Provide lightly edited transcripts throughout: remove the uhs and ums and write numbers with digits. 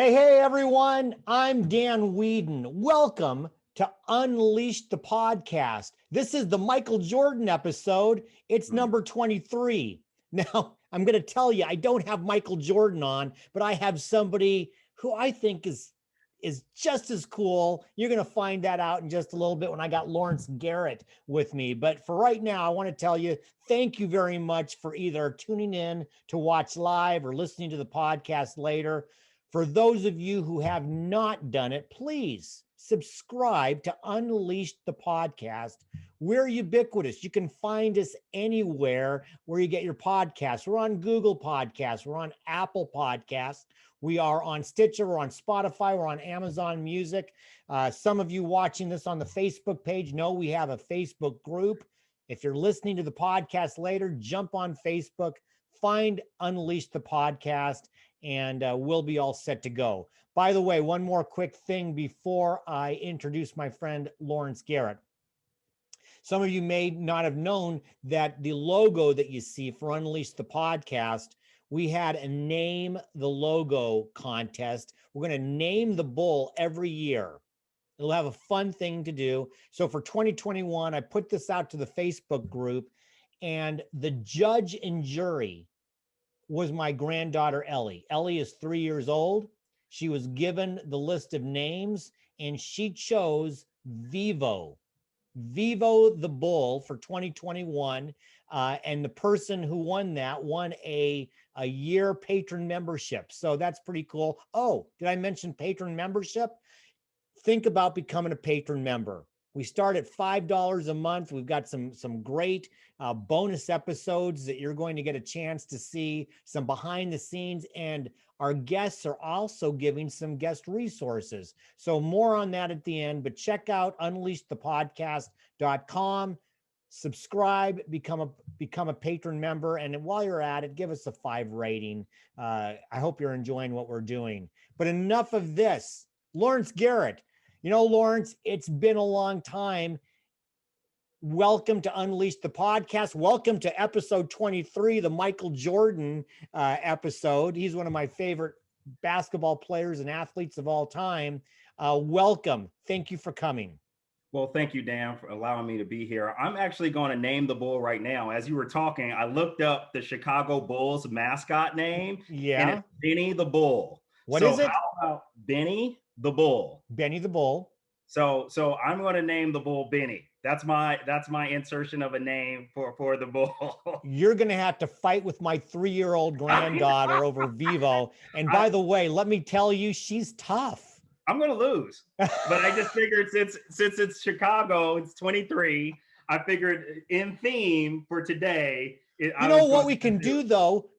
Hey, everyone. I'm Dan Whedon. Welcome to Unleash the Podcast. This is the Michael Jordan episode. It's number 23. Now, I'm going to tell you, I don't have Michael Jordan on, but I have somebody who I think is just as cool. You're going to find that out in just a little bit when I got Lawrence Garrett with me. But for right now, I want to tell you, thank you very much for either tuning in to watch live or listening to the podcast later. For those of you who have not done it, please subscribe to Unleash the Podcast. We're ubiquitous. You can find us anywhere where you get your podcasts. We're on Google Podcasts. We're on Apple Podcasts. We are on Stitcher. We're on Spotify. We're on Amazon Music. Some of you watching this on the Facebook page know we have a Facebook group. If you're listening to the podcast later, jump on Facebook, find Unleash the Podcast, and we'll be all set to go. By the way, one more quick thing before I introduce my friend Lawrence Garrett. Some of you may not have known that the logo that you see for Unleash the Podcast, we had a name the logo contest. We're going to name the bull every year. It'll have a fun thing to do. So for 2021, I put this out to the Facebook group, and the judge and jury was my granddaughter, Ellie. Ellie is 3 years old. She was given the list of names, and she chose Vivo the bull for 2021. And the person who won that won a year patron membership. So that's pretty cool. Oh, did I mention patron membership? Think about becoming a patron member. We start at $5 a month. We've got some great bonus episodes that you're going to get a chance to see, some behind the scenes, and our guests are also giving some guest resources. So more on that at the end, but check out unleashthepodcast.com, subscribe, become a patron member, and while you're at it, give us a 5 rating. I hope you're enjoying what we're doing. But enough of this. Lawrence Garrett. You know, Lawrence, it's been a long time. Welcome to Unleash the Podcast. Welcome to episode 23, the Michael Jordan episode. He's one of my favorite basketball players and athletes of all time. Welcome. Thank you for coming. Well, thank you, Dan, for allowing me to be here. I'm actually going to name the bull right now. As you were talking, I looked up the Chicago Bulls mascot name, and it's Benny the Bull. What is it? How about Benny the Bull? Benny the Bull. So I'm going to name the bull Benny. That's my insertion of a name for the bull. You're going to have to fight with my 3-year-old granddaughter over Vivo. And by the way, let me tell you, she's tough. I'm going to lose. But I just figured since it's Chicago, it's 23. I figured in theme for today. You know what we can do though?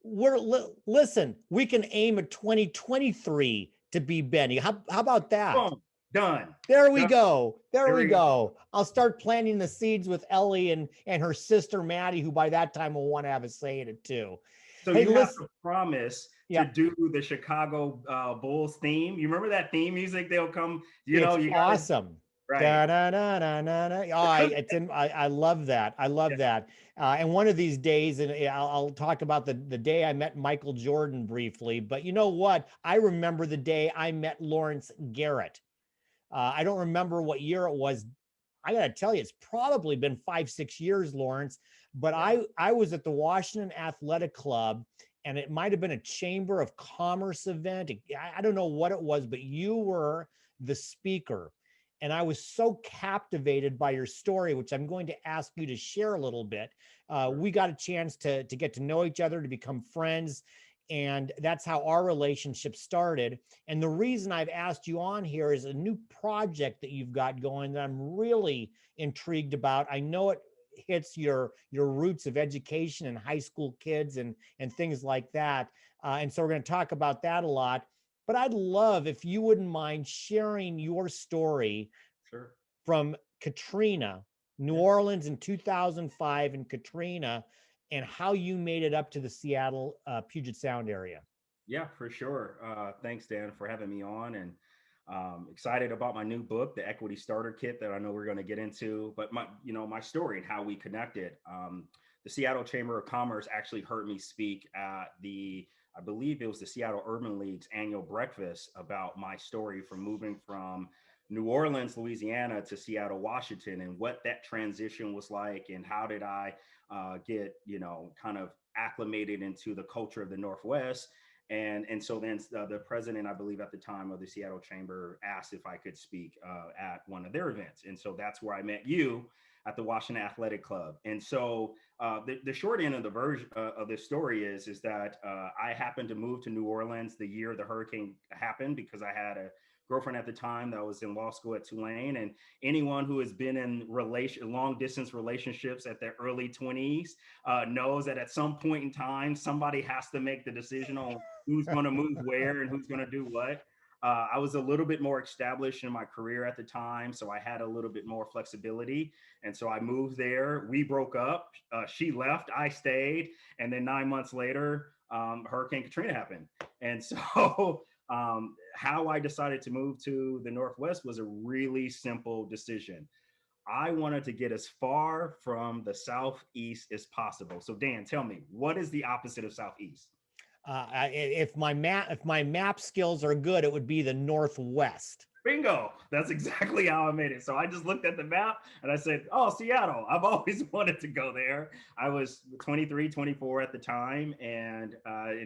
Listen, we can aim at 2023 to be Benny. How about that? Boom. Done. There we go. There we go. I'll start planting the seeds with Ellie and her sister Maddie, who by that time will want to have a say in it too. So hey, you have to promise to do the Chicago Bulls theme. You remember that theme music? They'll come. It's awesome. Right. Da, da, da, da, da, da. Oh, I love that. I love that. And one of these days, and I'll talk about the day I met Michael Jordan briefly. But you know what? I remember the day I met Lawrence Garrett. I don't remember what year it was. I got to tell you, it's probably been 5-6 years, Lawrence. But I was at the Washington Athletic Club, and it might have been a Chamber of Commerce event. I don't know what it was, but you were the speaker. And I was so captivated by your story, which I'm going to ask you to share a little bit. We got a chance to get to know each other, to become friends. And that's how our relationship started. And the reason I've asked you on here is a new project that you've got going that I'm really intrigued about. I know it hits your roots of education and high school kids and things like that. And so we're going to talk about that a lot. But I'd love if you wouldn't mind sharing your story from Katrina, New Orleans in 2005, and Katrina, and how you made it up to the Seattle, Puget Sound area. Yeah, for sure. Thanks, Dan, for having me on, and excited about my new book, The Equity Starter Kit, that I know we're going to get into. But my story and how we connected. The Seattle Chamber of Commerce actually heard me speak at the I believe it was the Seattle Urban League's annual breakfast about my story from moving from New Orleans, Louisiana to Seattle, Washington, and what that transition was like, and how did I get, kind of acclimated into the culture of the Northwest. And so then the president, I believe at the time of the Seattle Chamber, asked if I could speak at one of their events. And so that's where I met you at the Washington Athletic Club. And so the short end of the version of this story is that I happened to move to New Orleans the year the hurricane happened, because I had a girlfriend at the time that was in law school at Tulane. And anyone who has been in long distance relationships at their early 20s knows that at some point in time, somebody has to make the decision on who's going to move where and who's going to do what. I was a little bit more established in my career at the time, so I had a little bit more flexibility. And so I moved there. We broke up. She left. I stayed. And then 9 months later, Hurricane Katrina happened. And so how I decided to move to the Northwest was a really simple decision. I wanted to get as far from the Southeast as possible. So Dan, tell me, what is the opposite of Southeast? If my map skills are good, it would be the Northwest. Bingo. That's exactly how I made it. So I just looked at the map and I said, oh, Seattle. I've always wanted to go there. I was 23, 24 at the time, and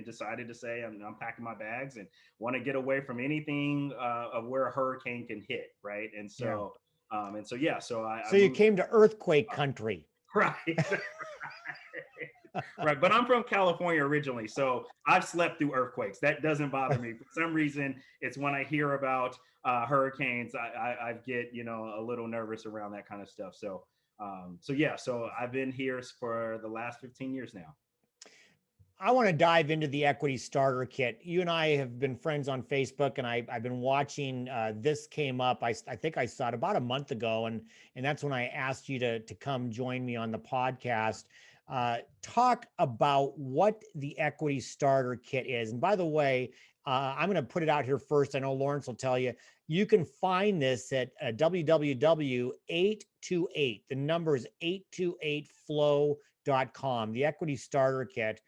decided to say, I'm packing my bags and want to get away from anything of where a hurricane can hit. Right. And so, yeah. So you came to earthquake country. Right. Right. But I'm from California originally, so I've slept through earthquakes. That doesn't bother me. For some reason, it's when I hear about hurricanes, I get, a little nervous around that kind of stuff. So I've been here for the last 15 years now. I want to dive into the equity starter kit. You and I have been friends on Facebook, and I've been watching. This came up. I think I saw it about a month ago, and that's when I asked you to come join me on the podcast. Talk about what the equity starter kit is. And by the way, I'm going to put it out here first. I know Lawrence will tell you. You can find this at www.828. The number is 828flow.com, the equity starter kit.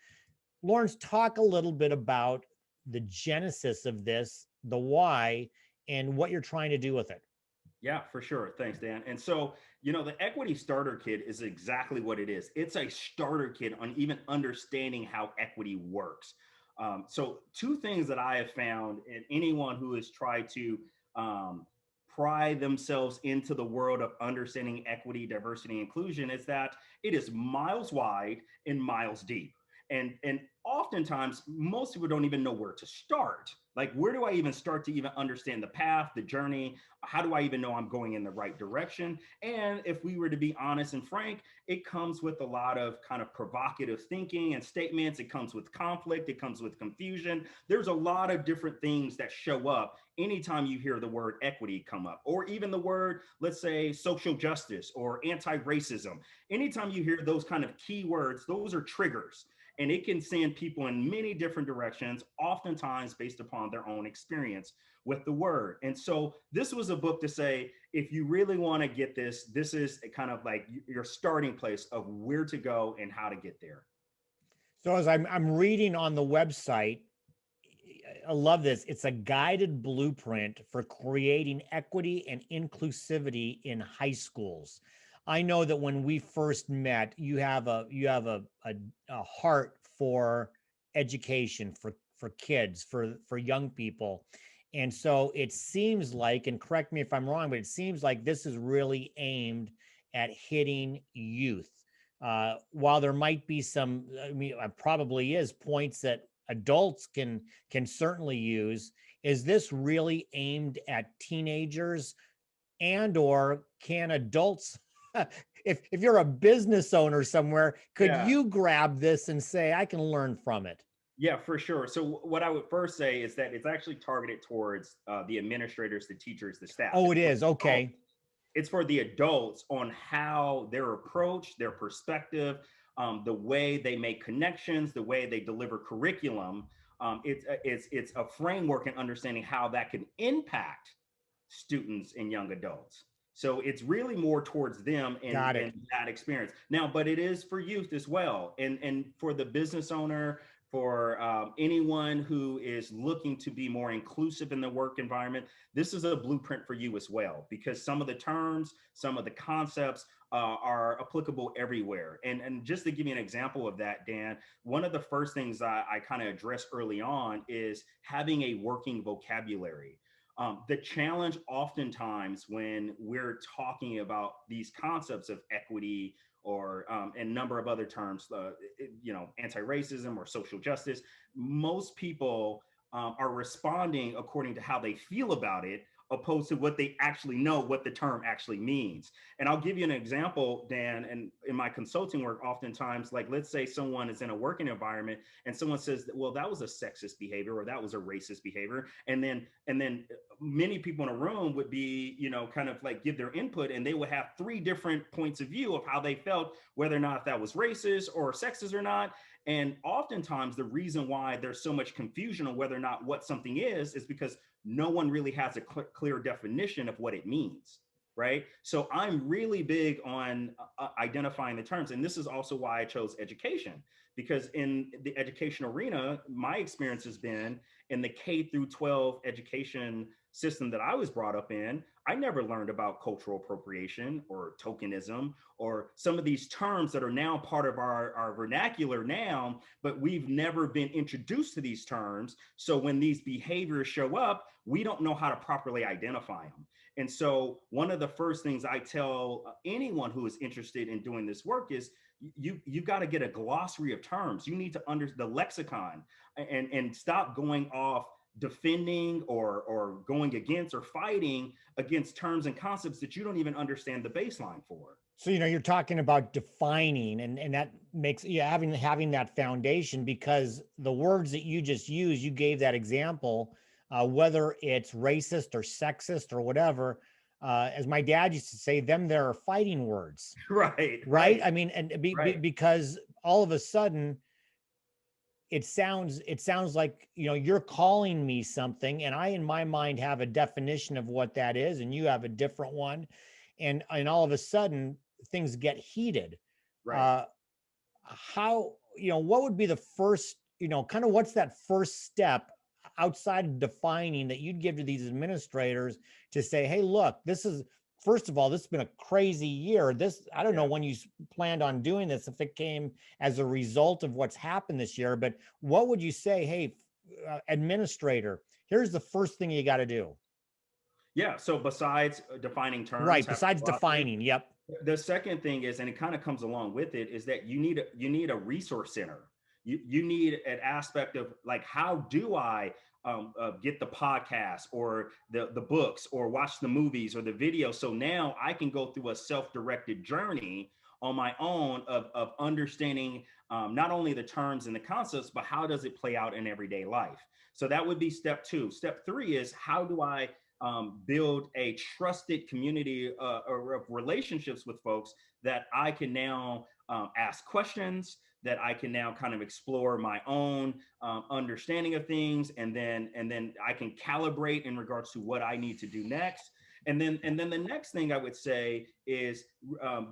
Lawrence, talk a little bit about the genesis of this, the why, and what you're trying to do with it. Yeah, for sure. Thanks, Dan. And so, the equity starter kit is exactly what it is. It's a starter kit on even understanding how equity works. So two things that I have found in anyone who has tried to pry themselves into the world of understanding equity, diversity, inclusion is that it is miles wide and miles deep. And oftentimes, most people don't even know where to start. Like, where do I even start to even understand the path, the journey? How do I even know I'm going in the right direction? And if we were to be honest and frank, it comes with a lot of kind of provocative thinking and statements. It comes with conflict. It comes with confusion. There's a lot of different things that show up anytime you hear the word equity come up, or even the word, let's say, social justice or anti-racism. Anytime you hear those kind of key words, those are triggers. And it can send people in many different directions, oftentimes based upon their own experience with the word. And so this was a book to say, if you really want to get this, this is kind of like your starting place of where to go and how to get there. So as I'm reading on the website, I love this. It's a guided blueprint for creating equity and inclusivity in high schools. I know that when we first met, you have a heart for education, for kids, for young people. And so it seems like, and correct me if I'm wrong, but it seems like this is really aimed at hitting youth. While there might be some, probably is points that adults can certainly use, is this really aimed at teenagers, and or can adults, if you're a business owner somewhere, could you grab this and say, I can learn from it? Yeah, for sure. So what I would first say is that it's actually targeted towards the administrators, the teachers, the staff. Oh, it is. Okay. It's for the adults on how their approach, their perspective, the way they make connections, the way they deliver curriculum. It's a framework and understanding how that can impact students and young adults. So it's really more towards them and that experience. Now, but it is for youth as well. And for the business owner, for anyone who is looking to be more inclusive in the work environment, this is a blueprint for you as well, because some of the terms, some of the concepts are applicable everywhere. And just to give you an example of that, Dan, one of the first things I kind of addressed early on is having a working vocabulary. The challenge oftentimes when we're talking about these concepts of equity or a number of other terms, anti-racism or social justice, most people are responding according to how they feel about it, opposed to what they actually know what the term actually means. And I'll give you an example, Dan, and in my consulting work, oftentimes, like let's say someone is in a working environment and someone says, well, that was a sexist behavior or that was a racist behavior. And then many people in a room would be, kind of like give their input, and they would have three different points of view of how they felt, whether or not that was racist or sexist or not. And oftentimes the reason why there's so much confusion on whether or not what something is because no one really has a clear definition of what it means, right? So I'm really big on identifying the terms. And this is also why I chose education, because in the education arena, my experience has been in the K through 12 education system that I was brought up in, I never learned about cultural appropriation or tokenism or some of these terms that are now part of our vernacular now, but we've never been introduced to these terms. So when these behaviors show up, we don't know how to properly identify them. And so one of the first things I tell anyone who is interested in doing this work is you got to get a glossary of terms. You need to understand the lexicon and stop going off defending or going against or fighting against terms and concepts that you don't even understand the baseline for. So, you're talking about defining, and that makes having that foundation, because the words that you just used, you gave that example, whether it's racist or sexist or whatever, as my dad used to say, there are fighting words. Right. I mean, and because all of a sudden it sounds like, you're calling me something, and I, in my mind, have a definition of what that is, and you have a different one. And all of a sudden things get heated. Right. How, what would be the first, kind of what's that first step outside of defining that you'd give to these administrators to say, hey, look, first of all, this has been a crazy year. I don't know when you planned on doing this, if it came as a result of what's happened this year, but what would you say, hey, administrator, here's the first thing you got to do? Yeah. So besides defining terms, right, besides defining, yep. The second thing is, and it kind of comes along with it, is that you need a resource center. You need an aspect of like, how do I get the podcast or the books or watch the movies or the video? So now I can go through a self-directed journey on my own of understanding not only the terms and the concepts, but how does it play out in everyday life? So that would be step two. Step three is, how do I build a trusted community or relationships with folks that I can now ask questions, that I can now kind of explore my own understanding of things, and then I can calibrate in regards to what I need to do next. And then the next thing I would say is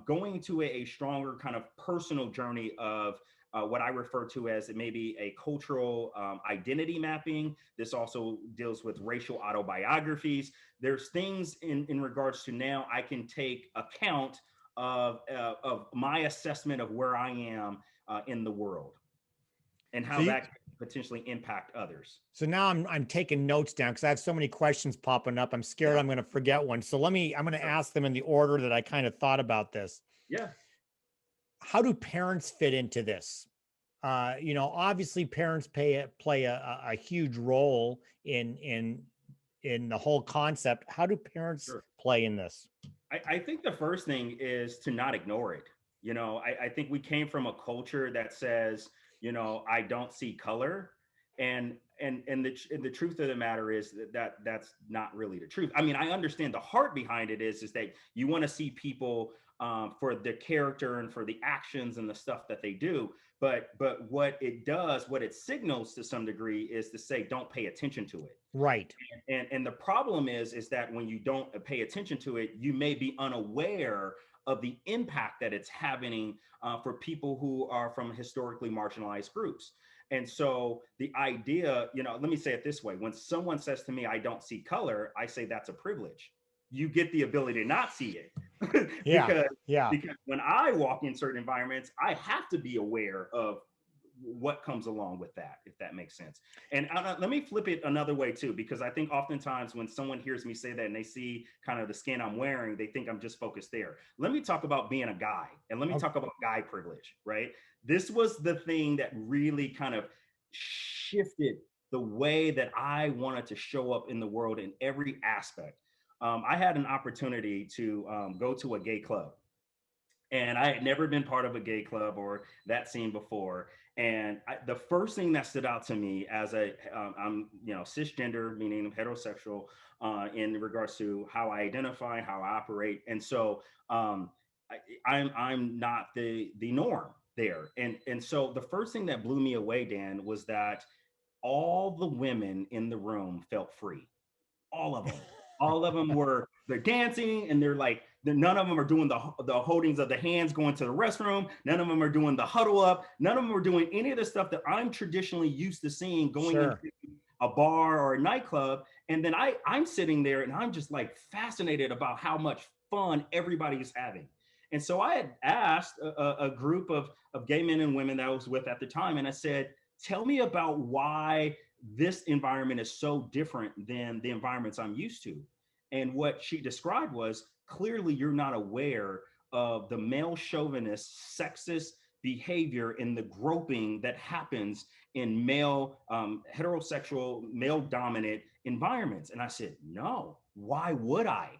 going to a stronger kind of personal journey of what I refer to as maybe a cultural identity mapping. This also deals with racial autobiographies. There's things in regards to, now I can take account of my assessment of where I am in the world and how that could potentially impact others. So now I'm taking notes down because I have so many questions popping up. I'm scared I'm going to forget one. So I'm going to ask them in the order that I kind of thought about this. Yeah. How do parents fit into this? Obviously parents play a huge role in the whole concept. How do parents play in this? I think the first thing is to not ignore it. I think we came from a culture that says, I don't see color. And the truth of the matter is that's not really the truth. I mean, I understand the heart behind it is that you want to see people for the character and for the actions and the stuff that they do. But what it signals to some degree is to say, don't pay attention to it. Right. And the problem is that when you don't pay attention to it, you may be unaware of the impact that it's having for people who are from historically marginalized groups. And so the idea, let me say it this way. When someone says to me, I don't see color, I say that's a privilege. You get the ability to not see it. Yeah. because Yeah. because when I walk in certain environments, I have to be aware of what comes along with that, if that makes sense. And let me flip it another way too, because I think oftentimes when someone hears me say that and they see kind of the skin I'm wearing, they think I'm just focused there. Let me talk about being a guy, and let me talk about guy privilege, right? This was the thing that really kind of shifted the way that I wanted to show up in the world in every aspect. I had an opportunity to go to a gay club, and I had never been part of a gay club or that scene before. And the first thing that stood out to me as I'm cisgender, meaning heterosexual, in regards to how I identify, how I operate, and so I'm not the norm there. And so the first thing that blew me away, Dan, was that all the women in the room felt free. All of them. All of them they're dancing, and none of them are doing the holdings of the hands going to the restroom. None of them are doing the huddle up. None of them are doing any of the stuff that I'm traditionally used to seeing going into a bar or a nightclub. And then I'm sitting there and I'm just like fascinated about how much fun everybody is having. And so I had asked a group of gay men and women that I was with at the time, and I said, tell me about why this environment is so different than the environments I'm used to. And what she described was, clearly you're not aware of the male chauvinist, sexist behavior and the groping that happens in male, heterosexual, male dominant environments. And I said, no, why would I?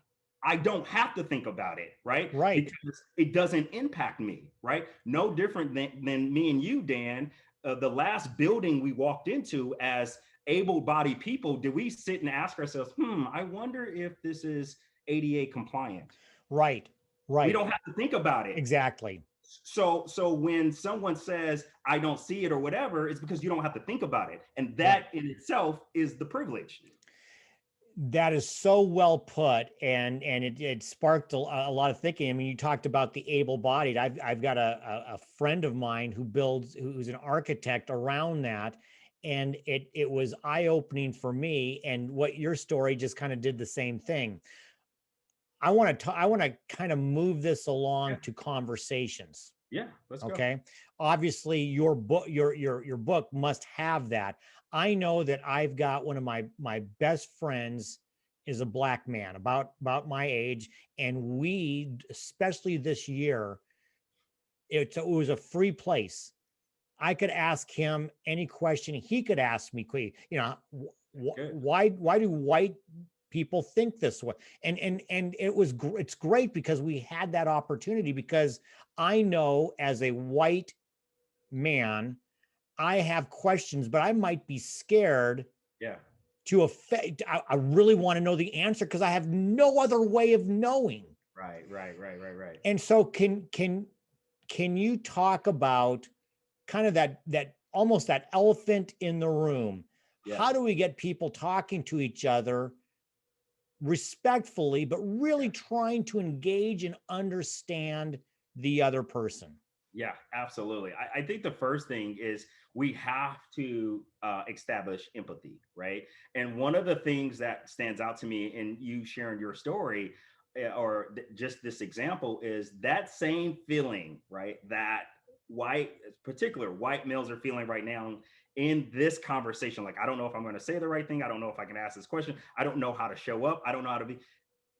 I don't have to think about it, right? Right. Because it doesn't impact me, right? No different than me and you, Dan. The last building we walked into as able-bodied people, did we sit and ask ourselves, I wonder if this is ADA compliant? Right. Right. We don't have to think about it. Exactly. So when someone says, I don't see it or whatever, it's because you don't have to think about it. And that in itself is the privilege. That is so well put, and it sparked a lot of thinking. I mean, you talked about the able-bodied. I've got a friend of mine who's an architect around that, and it was eye-opening for me. And what your story just kind of did the same thing. I want to kind of move this along to conversations. Yeah, let's go. Okay. Obviously, your book must have that. I know that I've got one of my best friends is a Black man about my age, and we, especially this year, it was a free place. I could ask him any question. He could ask me, why do white people think this way? And it's great because we had that opportunity, because I know as a white man, I have questions, but I might be scared to affect. I really want to know the answer because I have no other way of knowing. Right. And so can you talk about kind of that almost that elephant in the room? Yeah. How do we get people talking to each other respectfully, but really trying to engage and understand the other person? Yeah, absolutely. I think the first thing is we have to establish empathy, right? And one of the things that stands out to me in you sharing your story or just this example is that same feeling, right? That particular white males are feeling right now in this conversation. Like, I don't know if I'm going to say the right thing. I don't know if I can ask this question. I don't know how to show up. I don't know how to be.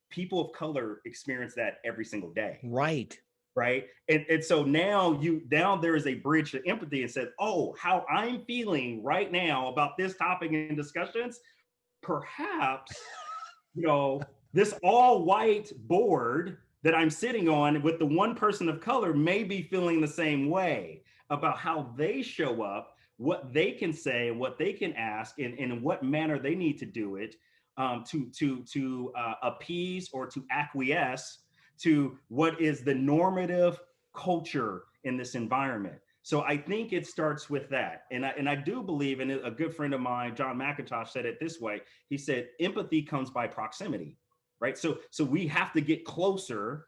People of color experience that every single day. Right. And so now there is a bridge to empathy and said, oh, how I'm feeling right now about this topic and discussions, perhaps, this all white board that I'm sitting on with the one person of color may be feeling the same way about how they show up, what they can say and what they can ask, and in what manner they need to do it to appease or to acquiesce to what is the normative culture in this environment. So I think it starts with that. And I do believe, and a good friend of mine, John McIntosh, said it this way. He said, empathy comes by proximity, right? So we have to get closer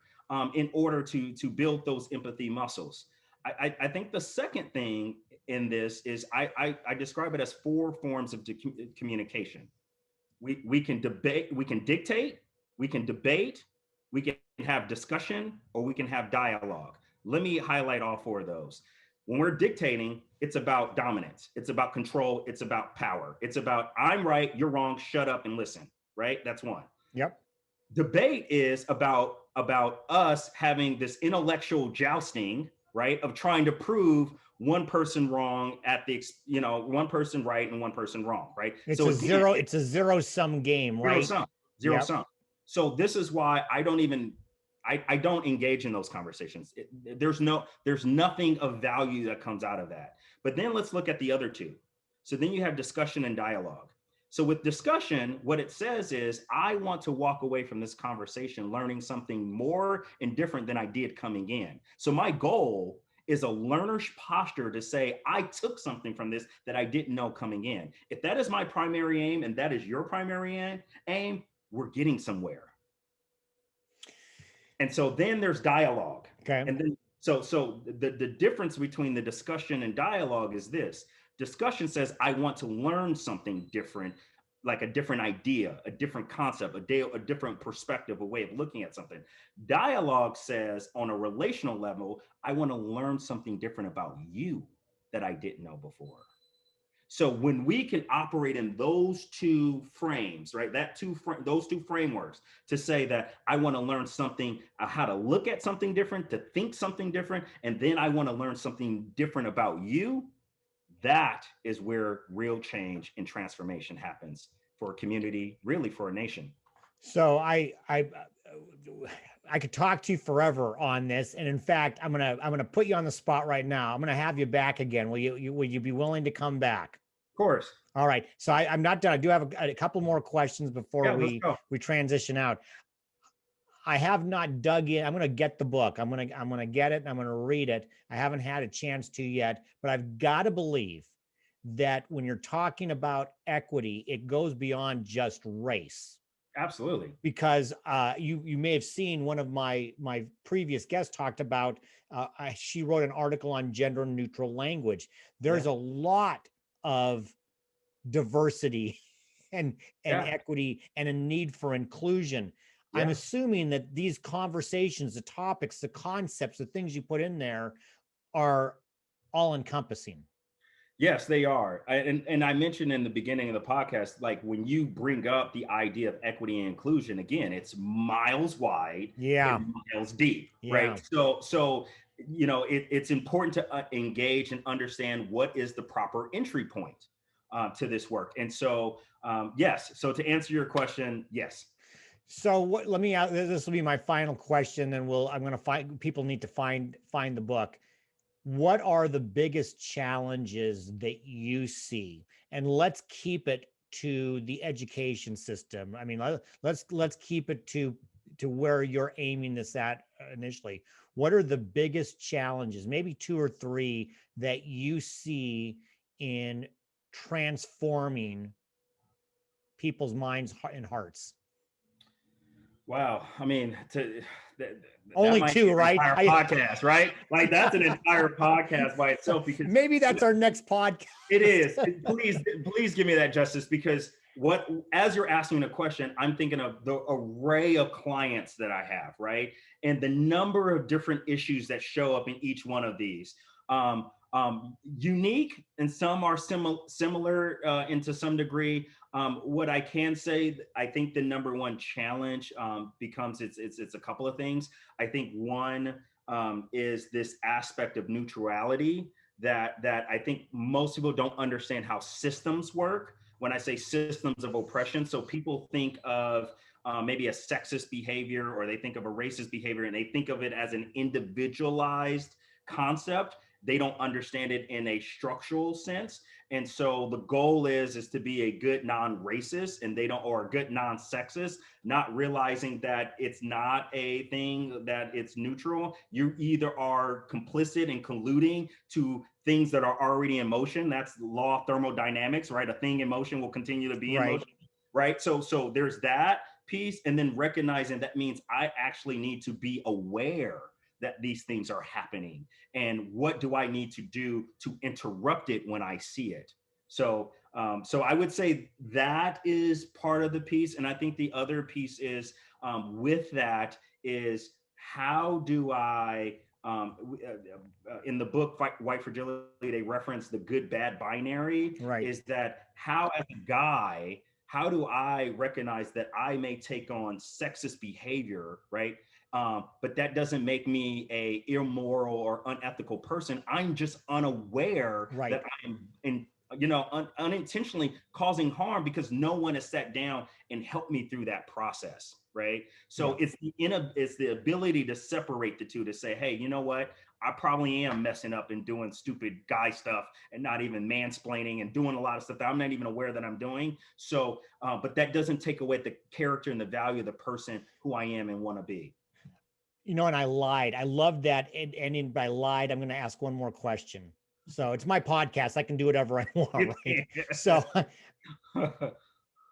in order to build those empathy muscles. I think the second thing in this is I describe it as 4 forms of communication. We can debate, we can dictate, we can debate, we can have discussion, or we can have dialogue. Let me highlight all 4 of those. When we're dictating, it's about dominance, it's about control, it's about power, it's about I'm right, you're wrong, shut up and listen, right? That's one. Yep. Debate is about us having this intellectual jousting, right, of trying to prove one person wrong at the, one person right and one person wrong, right? It's So a again, it's a zero-sum game, right? Zero Yep. sum. So this is why I don't even, I don't engage in those conversations. There's nothing of value that comes out of that. But then let's look at the other 2. So then you have discussion and dialogue. So with discussion, what it says is, I want to walk away from this conversation learning something more and different than I did coming in. So my goal is a learner's posture to say, I took something from this that I didn't know coming in. If that is my primary aim and that is your primary aim, we're getting somewhere. And so then there's dialogue. Okay. And then so the difference between the discussion and dialogue is this. Discussion says, I want to learn something different, like a different idea, a different concept, a different perspective, a way of looking at something. Dialogue says, on a relational level, I want to learn something different about you that I didn't know before. So when we can operate in those 2 frames, right, those 2 frameworks to say that I want to learn something, how to look at something different, to think something different, and then I want to learn something different about you, that is where real change and transformation happens for a community, really for a nation. So I could talk to you forever on this, and in fact, I'm gonna put you on the spot right now. I'm gonna have you back again. Will you be willing to come back? Of course. All right. So I'm not done. I do have a couple more questions before we transition out. I have not dug in. I'm going to get the book. I'm going to get it and I'm going to read it. I haven't had a chance to yet, but I've got to believe that when you're talking about equity, it goes beyond just race. Absolutely. Because you may have seen one of my previous guests talked about, she wrote an article on gender neutral language. There's a lot of diversity and equity and a need for inclusion. I'm assuming that these conversations, the topics, the concepts, the things you put in there are all encompassing. Yes, they are. And I mentioned in the beginning of the podcast, like when you bring up the idea of equity and inclusion, again, it's miles wide and miles deep, right? So it's important to engage and understand what is the proper entry point to this work. And so, yes. So to answer your question, yes. So let me out. This will be my final question, and I'm going to find people need to find the book. What are the biggest challenges that you see? And let's keep it to the education system. I mean, let's keep it to where you're aiming this at initially. What are the biggest challenges, maybe 2 or 3, that you see in transforming people's minds and hearts? Wow. I mean, only 2, right? Podcast, right? Like that's an entire podcast by itself, because maybe that's our next podcast. It is. Please give me that, Justice, because as you're asking a question, I'm thinking of the array of clients that I have, right? And the number of different issues that show up in each one of these. Unique, and some are similar into some degree. What I can say, I think the number one challenge becomes it's a couple of things. I think one is this aspect of neutrality that I think most people don't understand how systems work. When I say systems of oppression, so people think of maybe a sexist behavior, or they think of a racist behavior, and they think of it as an individualized concept. They don't understand it in a structural sense. And so the goal is to be a good non-racist, and or a good non-sexist, not realizing that it's not a thing, that it's neutral. You either are complicit and colluding to things that are already in motion. That's the law of thermodynamics, right? A thing in motion will continue to be in motion, right? So there's that piece. And then recognizing that means I actually need to be aware that these things are happening? And what do I need to do to interrupt it when I see it? So, so I would say that is part of the piece. And I think the other piece is with that is how do I, in the book White Fragility, they reference the good bad binary. Right. Is that how, as a guy, how do I recognize that I may take on sexist behavior, right? But that doesn't make me a immoral or unethical person. I'm just unaware that I'm unintentionally causing harm because no one has sat down and helped me through that process, right? So it's the ability to separate the two, to say, hey, you know what? I probably am messing up and doing stupid guy stuff and not even mansplaining and doing a lot of stuff that I'm not even aware that I'm doing. So, but that doesn't take away the character and the value of the person who I am and want to be. And I lied. I love that. And by lied, I'm going to ask one more question. So it's my podcast. I can do whatever I want, right? So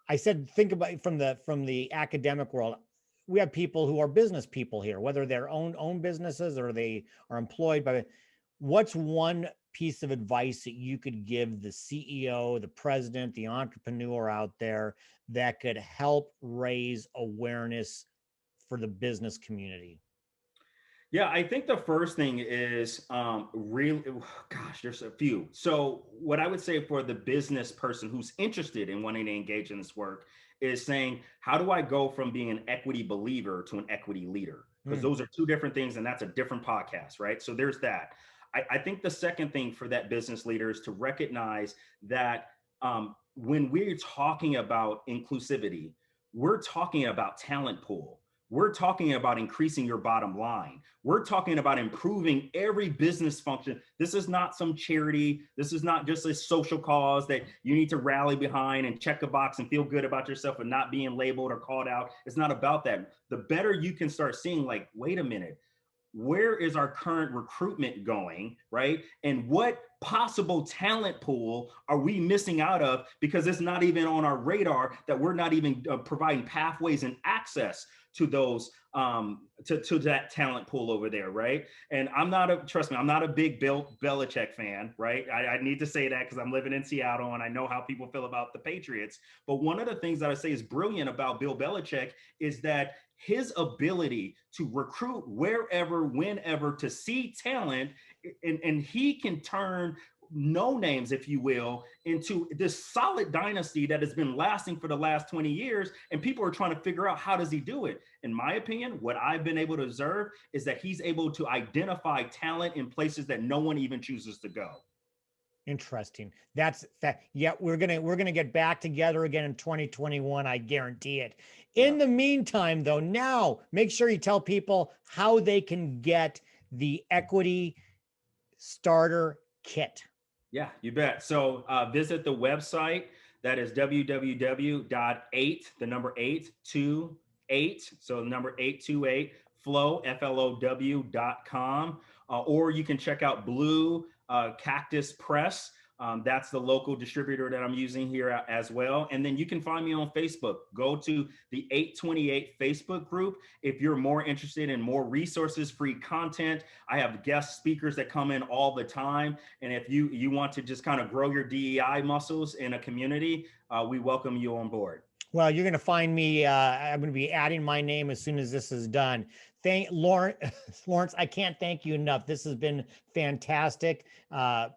I said, think about from the academic world. We have people who are business people here, whether they're own businesses or they are employed by. What's one piece of advice that you could give the CEO, the president, the entrepreneur out there that could help raise awareness for the business community? Yeah, I think the first thing is really, gosh, there's a few. So what I would say for the business person who's interested in wanting to engage in this work is saying, how do I go from being an equity believer to an equity leader? Because those are two different things, and that's a different podcast, right? So there's that. I think the second thing for that business leader is to recognize that when we're talking about inclusivity, we're talking about talent pool. We're talking about increasing your bottom line. We're talking about improving every business function. This is not some charity. This is not just a social cause that you need to rally behind and check a box and feel good about yourself and not being labeled or called out. It's not about that. The better you can start seeing, like, wait a minute, where is our current recruitment going, right? And what possible talent pool are we missing out of because it's not even on our radar, that we're not even providing pathways and access to those to that talent pool over there, right? And trust me, I'm not a big Bill Belichick fan, right? I need to say that because I'm living in Seattle and I know how people feel about the Patriots. But one of the things that I say is brilliant about Bill Belichick is that his ability to recruit wherever, whenever, to see talent, and he can turn no names, if you will, into this solid dynasty that has been lasting for the last 20 years. And people are trying to figure out, how does he do it? In my opinion, what I've been able to observe is that he's able to identify talent in places that no one even chooses to go. Interesting. That's that. Yeah, we're gonna get back together again in 2021. I guarantee it. In the meantime, though, now make sure you tell people how they can get the equity starter kit. Yeah, you bet. So visit the website. That is www.8, the number 828. So the number 828 flow, FLOW.com. Or you can check out Blue Cactus Press. That's the local distributor that I'm using here as well. And then you can find me on Facebook. Go to the 828 Facebook group. If you're more interested in more resources, free content, I have guest speakers that come in all the time. And if you want to just kind of grow your DEI muscles in a community, we welcome you on board. Well, you're going to find me. I'm going to be adding my name as soon as this is done. Thank Lawrence. I can't thank you enough. This has been fantastic.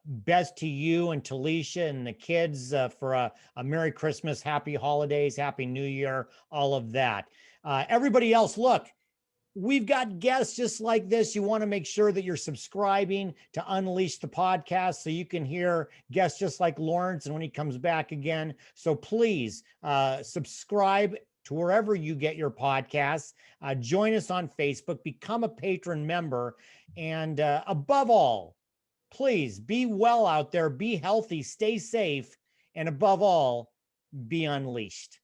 Best to you and Talisha and the kids for a Merry Christmas, Happy Holidays, Happy New Year, all of that. Everybody else, look. We've got guests just like this. You want to make sure that you're subscribing to Unleash the Podcast so you can hear guests just like Lawrence and when he comes back again. So please subscribe to wherever you get your podcasts. Join us on Facebook, become a patron member. And above all, please be well out there, be healthy, stay safe, and above all, be unleashed.